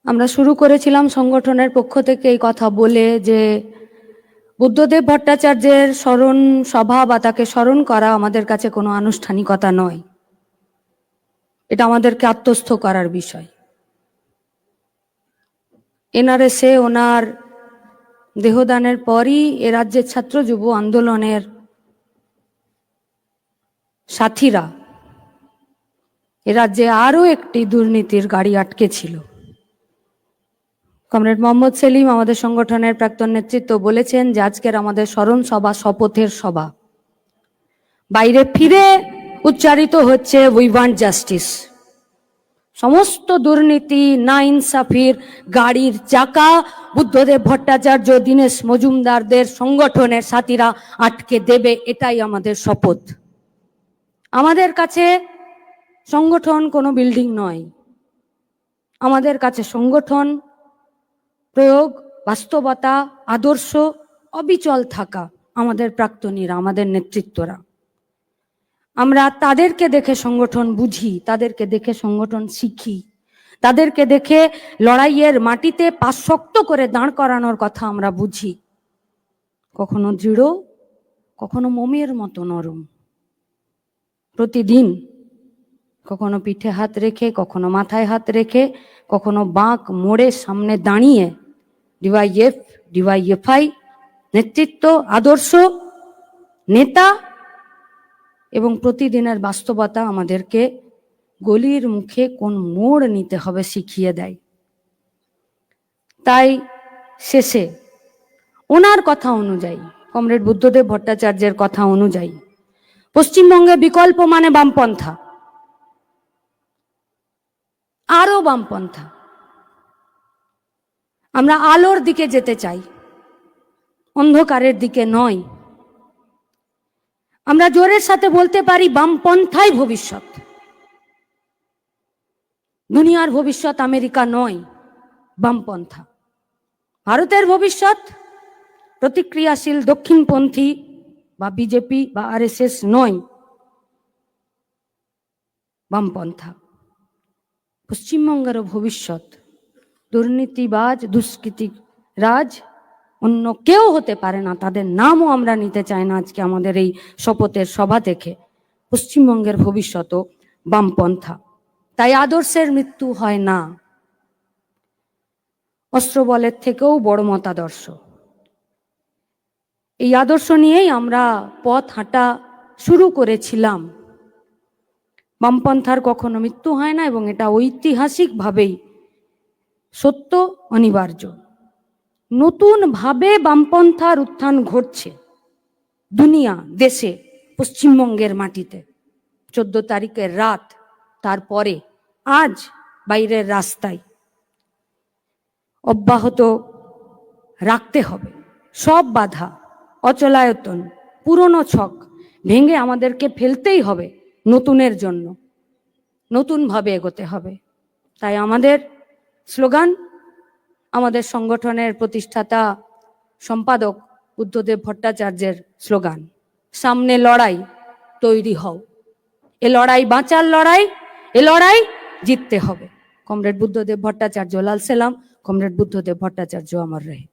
আমরা শুরু করেছিলাম সংগঠনের পক্ষ থেকে এই কথা বলে যে বুদ্ধদেব ভট্টাচার্যের স্মরণ সভা বা তাকে স্মরণ করা আমাদের কাছে কোনো আনুষ্ঠানিকতা নয়, এটা আমাদেরকে আত্মস্থ করার বিষয়। এনআরএসে ওনার দেহদানের পরই এ রাজ্যের ছাত্র যুব আন্দোলনের সাথীরা এ রাজ্যে আরও একটি দুর্নীতির গাড়ি আটকে ছিল। কমরেড মোহাম্মদ সেলিম, আমাদের সংগঠনের প্রাক্তন নেতৃত্ব, বলেছেন যে আজকের আমাদের স্মরণ সভা শপথের সভা। বাইরে ফিরে উচ্চারিত হচ্ছে উই ওয়ান্ট জাস্টিস। সমস্ত দুর্নীতি, না ইনসাফির গাড়ির চাকা বুদ্ধদেব ভট্টাচার্য, দীনেশ মজুমদারদের সংগঠনের সাথীরা আটকে দেবে, এটাই আমাদের শপথ। আমাদের কাছে সংগঠন কোনো বিল্ডিং নয়, আমাদের কাছে সংগঠন প্রয়োগ, বাস্তবতা, আদর্শ, অবিচল থাকা আমাদের প্রাক্তনীরা, আমাদের নেতৃত্বরা। আমরা তাদেরকে দেখে সংগঠন বুঝি, তাদেরকে দেখে সংগঠন শিখি, তাদেরকে দেখে লড়াইয়ের মাটিতে পা শক্ত করে দাঁড় করানোর কথা আমরা বুঝি। কখনো দৃঢ়, কখনো মোমের মতো নরম। প্রতিদিন কখনো পিঠে হাত রেখে, কখনো মাথায় হাত রেখে, কখনো বাঁক মোড়ে সামনে দাঁড়িয়ে ডিওয়াইএফ, ডিওয়াইএফআই নেতৃত্ব, আদর্শ, নেতা এবং প্রতিদিনের বাস্তবতা আমাদেরকে গলির মুখে কোন মোড় নিতে হবে শিখিয়ে দেয়। তাই শেষে ওনার কথা অনুযায়ী, কমরেড বুদ্ধদেব ভট্টাচার্যের কথা অনুযায়ী, পশ্চিমবঙ্গে বিকল্প মানে বামপন্থা, আরো বামপন্থা। আমরা আলোর দিকে যেতে চাই, অন্ধকারের দিকে নয়। আমরা জোরের সাথে বলতে পারি বামপন্থাই ভবিষ্যৎ। দুনিয়ার ভবিষ্যৎ আমেরিকা নয়, বামপন্থা। ভারতের ভবিষ্যৎ প্রতিক্রিয়াশীল দক্ষিণপন্থী বা বিজেপি বা আরএসএস নয়, বামপন্থা। পশ্চিমবঙ্গের ভবিষ্যৎ দুর্নীতিবাজ, দুষ্কৃতিরাজ অন্য কেউ হতে পারে না, তাদের নামও আমরা নিতে চাই না আজকে আমাদের এই শপথের সভা থেকে। পশ্চিমবঙ্গের ভবিষ্যৎও বামপন্থা। তাই আদর্শের মৃত্যু হয় না, অস্ত্রবলের থেকেও বড় মতাদর্শ। এই আদর্শ নিয়েই আমরা পথ হাঁটা শুরু করেছিলাম। বামপন্থার কখনো মৃত্যু হয় না এবং এটা ঐতিহাসিকভাবেই সত্য, অনিবার্য। নতুন ভাবে বামপন্থার উত্থান ঘটছে দুনিয়া, দেশে, পশ্চিমবঙ্গের মাটিতে। 14 তারিখের রাত, তারপরে আজ বাইরের রাস্তায় অব্যাহত রাখতে হবে সব বাধা, অচলায়তন, পুরনো ছক ভেঙে আমাদেরকে ফেলতেই হবে নতুনের জন্য, নতুনভাবে এগোতে হবে। তাই আমাদের স্লোগান, আমাদের সংগঠনের প্রতিষ্ঠাতা সম্পাদক বুদ্ধদেব ভট্টাচার্যের স্লোগান, সামনে লড়াই, তৈরি হও। এ লড়াই বাঁচার লড়াই, এ লড়াই জিততে হবে। কমরেড বুদ্ধদেব ভট্টাচার্য লাল সেলাম, কমরেড বুদ্ধদেব ভট্টাচার্য অমর রহে।